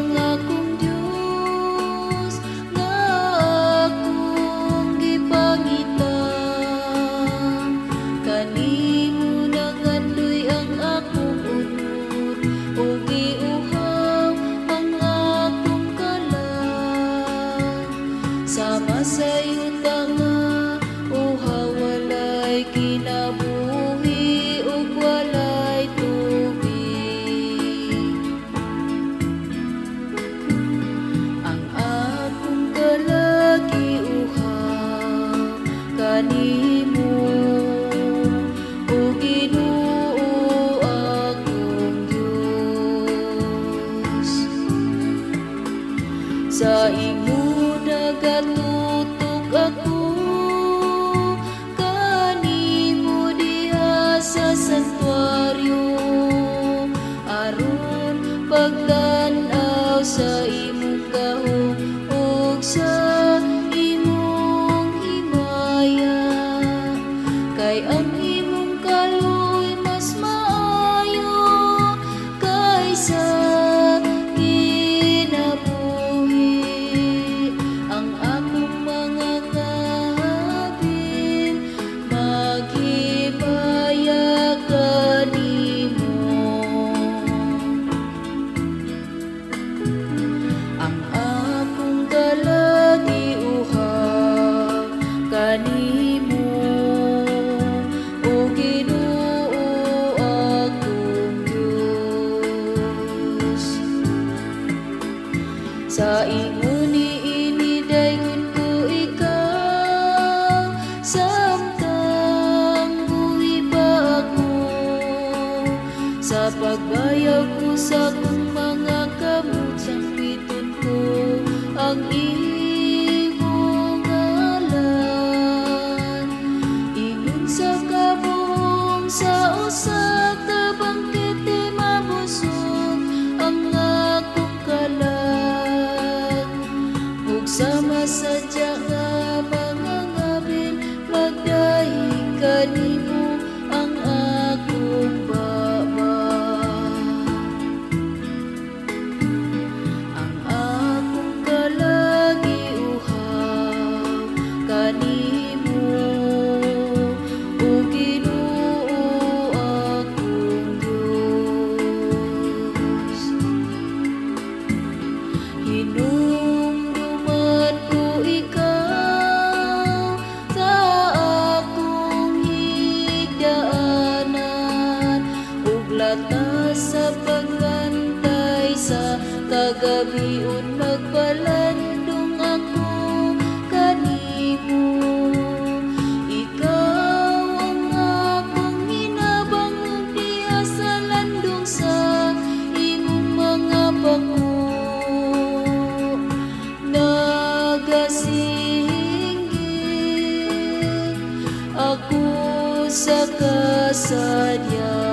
ang akong Diyos nga akong gipangita. Kanimo nangandoy ang akong unod, ug giuhaw ang akong kalag. Sama sa yuta nga uhaw, walay kinabuhi ug walay tubig. Ang akong kalag giuhaw kanimo, o Ginoo akong Diyos. Sa imo nagatutok ako, kanimo diha sa santuaryo, aron pagtan-aw sa imong gahom ug sa imong himaya. Kay ang imong kaluoy mas maayo kaysa kinabuhi. Ang akong mga ngabin maghimaya kanimo. Ang akong kalag giuhaw kanimo, o Ginoo akong Diyos. Sa imo niini dayon ko ikaw, samtang buhi pa ako. Sa pagbayaw ko sa akong mga kamot, sangpiton ko ang imong ngalan. Ingon sa kabong sa usa ka bangkete, mabusog ang akong kalag. Ug sama sadya nga mga ngabin, magdahig kanimo ang akong baba. Ang akong kalag giuhaw kanimo, o Ginoo akong Diyos. Hinumduman ko ikaw sa akong higdaanan, ug latas sa pagbantay sa kagabion magpalandong ako kanimo. Ikaw ang akong hinabang diha sa landong sa imong mga bako. Nagasinggit ako sa kasadya,